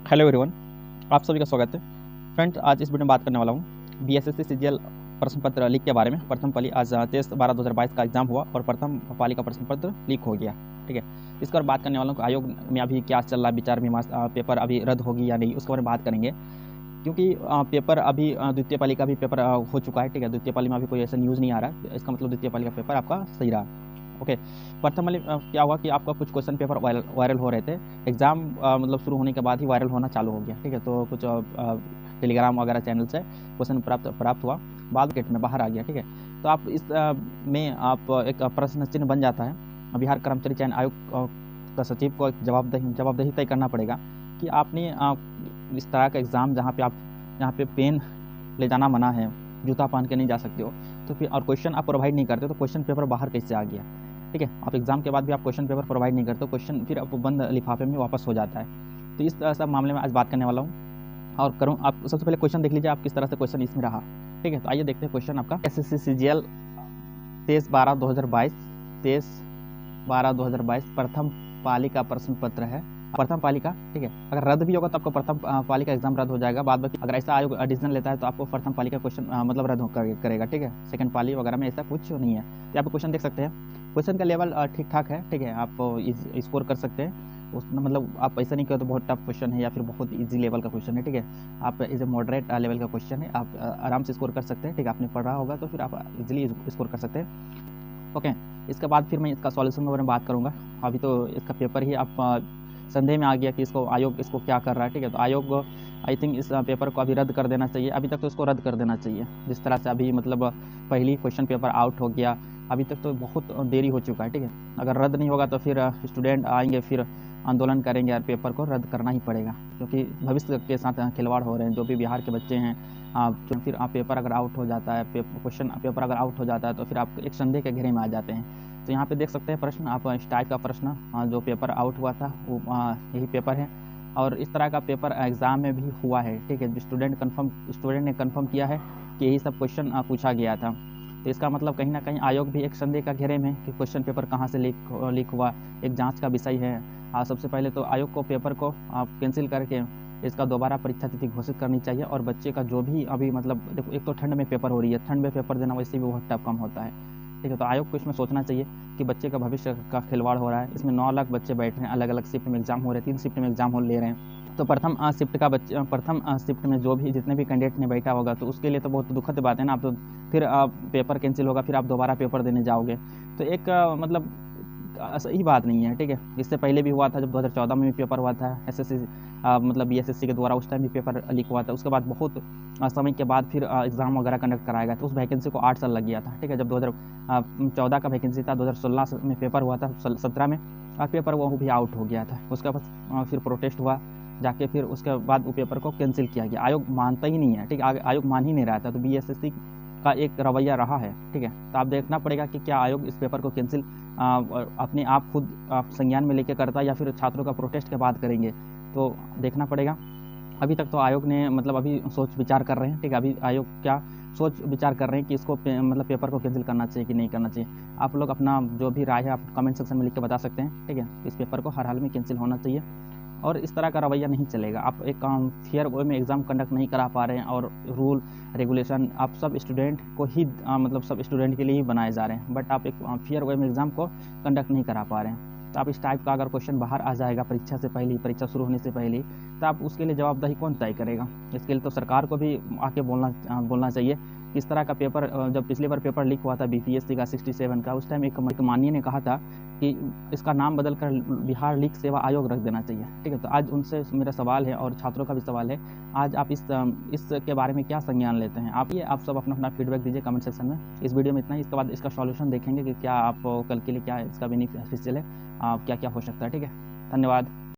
Hello everyone, आप सभी का स्वागत है। फ्रेंड्स, आज इस वीडियो में बात करने वाला हूँ बीएसएससी सीजीएल प्रश्न पत्र लीक के बारे में। प्रथम पाली आज 23/12/2022 का एग्जाम हुआ और प्रथम पाली का प्रश्न पत्र लीक हो गया। ठीक है, इस पर बात करने वाला हूँ कि आयोग में अभी क्या चल रहा है, विचार विमर्श, पेपर अभी रद्द होगी या नहीं, उसके बारे में बात करेंगे। क्योंकि पेपर अभी द्वितीय पाली का भी पेपर हो चुका है। ठीक है, द्वितीय पाली में अभी कोई ऐसा न्यूज़ नहीं आ रहा है, इसका मतलब द्वितीय पाली का पेपर आपका सही रहा। ओके, प्रथम वाली क्या हुआ कि आपका कुछ क्वेश्चन पेपर वायरल हो रहे थे। एग्ज़ाम मतलब शुरू होने के बाद ही वायरल होना चालू हो गया। ठीक है, तो कुछ टेलीग्राम वगैरह चैनल से क्वेश्चन प्राप्त हुआ, बाद मार्केट में बाहर आ गया। ठीक है, तो आप इस में आप एक प्रश्न चिन्ह बन जाता है। बिहार कर्मचारी चयन आयोग का सचिव को एक जवाबदेही तय करना पड़ेगा कि आपने इस तरह का एग्ज़ाम जहाँ पे पेन ले जाना मना है, जूता पहन के नहीं जा सकते हो, तो फिर और क्वेश्चन आप प्रोवाइड नहीं करते तो क्वेश्चन पेपर बाहर कैसे आ गया। ठीक है, आप एग्ज़ाम के बाद भी आप क्वेश्चन पेपर प्रोवाइड नहीं करते, क्वेश्चन फिर आप बंद लिफाफे में वापस हो जाता है। तो इस सब मामले में आज बात करने वाला हूँ और करूँ। आप सबसे पहले क्वेश्चन देख लीजिए, आप किस तरह से क्वेश्चन इसमें रहा। ठीक है, तो आइए देखते हैं क्वेश्चन आपका। एसएससी सीजीएल 23/12/2022 23/12/2022 प्रथम पाली का प्रश्न पत्र है, प्रथम पाली का। ठीक है, अगर रद्द भी होगा तो आपको प्रथम पाली का एग्जाम रद्द हो जाएगा। बाद बाकी अगर ऐसा आयोग डिसीजन लेता है तो आपको प्रथम पाली का क्वेश्चन मतलब रद्द करेगा। ठीक है, सेकंड पाली वगैरह में ऐसा कुछ नहीं है। यहाँ पे क्वेश्चन देख सकते हैं, क्वेश्चन का लेवल ठीक ठाक है। ठीक है, आप स्कोर कर सकते हैं उसमें, मतलब आप ऐसा नहीं करो तो बहुत टफ क्वेश्चन है या फिर बहुत इजी लेवल का क्वेश्चन है। ठीक है, आप इज ए मॉडरेट लेवल का क्वेश्चन है, आप आराम से स्कोर कर सकते हैं। ठीक है, आपने पढ़ा होगा तो फिर आप इजीली स्कोर कर सकते हैं। ओके, इसके बाद फिर मैं इसका सॉल्यूशन के बारे में बात करूँगा। अभी तो इसका पेपर ही आप संदेह में आ गया कि आयोग इसको क्या कर रहा है। ठीक है, तो आयोग आई थिंक इस पेपर को अभी रद्द कर देना चाहिए। अभी तक तो इसको रद्द कर देना चाहिए, जिस तरह से अभी मतलब पहली क्वेश्चन पेपर आउट हो गया, अभी तक तो बहुत देरी हो चुका है। ठीक है, अगर रद्द नहीं होगा तो फिर स्टूडेंट आएंगे, फिर आंदोलन करेंगे और पेपर को रद्द करना ही पड़ेगा, क्योंकि भविष्य के साथ खिलवाड़ हो रहे हैं जो भी बिहार के बच्चे हैं। तो फिर पेपर अगर आउट हो जाता है, क्वेश्चन पेपर अगर आउट हो जाता है तो फिर आप एक संदेह के घेरे में आ जाते हैं। तो यहाँ पे देख सकते हैं प्रश्न, आप इस टाइप का प्रश्न जो पेपर आउट हुआ था वो यही पेपर है और इस तरह का पेपर एग्ज़ाम में भी हुआ है। ठीक है, स्टूडेंट ने कन्फर्म किया है कि यही सब क्वेश्चन पूछा गया था। तो इसका मतलब कहीं ना कहीं आयोग भी एक संदेह का घेरे में कि क्वेश्चन पेपर कहाँ से लीक हुआ, एक जांच का विषय है। सबसे पहले तो आयोग को पेपर को कैंसिल करके इसका दोबारा परीक्षा तिथि घोषित करनी चाहिए और बच्चे का जो भी अभी मतलब देखो, एक तो ठंड में पेपर हो रही है, ठंड में पेपर देना वैसे भी बहुत टफ कम होता है। ठीक है, तो आयोग को इसमें सोचना चाहिए कि बच्चे का भविष्य का खिलवाड़ हो रहा है। इसमें 9 लाख बच्चे बैठ रहे हैं, अलग अलग शिफ्ट में एग्जाम हो रहे हैं, 3 शिफ्ट में एग्जाम हो ले रहे हैं। तो प्रथम शिफ्ट में जो भी जितने भी कैंडिडेट ने बैठा होगा तो उसके लिए तो बहुत दुखद बात है ना। आप तो फिर पेपर कैंसिल होगा, फिर आप दोबारा पेपर देने जाओगे, तो एक मतलब सही बात नहीं है। ठीक है, इससे पहले भी हुआ था जब 2014 में भी पेपर हुआ था एसएससी मतलब बीएसएससी के द्वारा, उस टाइम भी पेपर लीक हुआ था। उसके बाद बहुत समय के बाद फिर एग्ज़ाम वगैरह कंडक्ट कराया गया था। उस वैकेंसी को 8 साल लग गया था। ठीक है, जब 2014 का वैकेंसी था, 2016 में पेपर हुआ था, 17 में और पेपर वो भी आउट हो गया था। उसके बाद फिर प्रोटेस्ट हुआ जाके, फिर उसके बाद वो पेपर को कैंसिल किया गया। आयोग मानता ही नहीं है। ठीक है, आयोग मान ही नहीं रहा था, तो बीएसएससी का एक रवैया रहा है। ठीक है, तो आप देखना पड़ेगा कि क्या आयोग इस पेपर को कैंसिल अपने आप खुद संज्ञान में लेके करता है या फिर छात्रों का प्रोटेस्ट के बाद करेंगे, तो देखना पड़ेगा। अभी तक तो आयोग ने मतलब अभी सोच विचार कर रहे हैं। ठीक है, अभी आयोग क्या सोच विचार कर रहे हैं कि इसको मतलब पेपर को कैंसिल करना चाहिए कि नहीं करना चाहिए। आप लोग अपना जो भी राय है आप कमेंट सेक्शन में लिख के बता सकते हैं। ठीक है, इस पेपर को हर हाल में कैंसिल होना चाहिए और इस तरह का रवैया नहीं चलेगा। आप एक फेयर वे में एग्ज़ाम कंडक्ट नहीं करा पा रहे हैं और रूल रेगुलेशन आप सब स्टूडेंट को ही मतलब सब स्टूडेंट के लिए ही बनाए जा रहे हैं, बट आप एक फेयर वे में एग्ज़ाम को कंडक्ट नहीं करा पा रहे हैं। तो आप इस टाइप का अगर क्वेश्चन बाहर आ जाएगा परीक्षा से पहले, परीक्षा शुरू होने से पहले, तो आप उसके लिए जवाबदेही कौन तय करेगा। इसके लिए तो सरकार को भी आके बोलना चाहिए। इस तरह का पेपर जब पिछली बार पेपर लीक हुआ था बीपीएससी का 67 का, उस टाइम एक माननीय ने कहा था कि इसका नाम बदलकर बिहार लीक सेवा आयोग रख देना चाहिए। ठीक है, तो आज उनसे मेरा सवाल है और छात्रों का भी सवाल है, आज आप इसके बारे में क्या संज्ञान लेते हैं। आप सब अपना फीडबैक दीजिए कमेंट सेक्शन में। इस वीडियो में इतना ही, इसके बाद इसका सॉल्यूशन देखेंगे कि क्या आप कल के लिए क्या इसका बेनिफिशियल है, क्या क्या हो सकता है। ठीक है, धन्यवाद।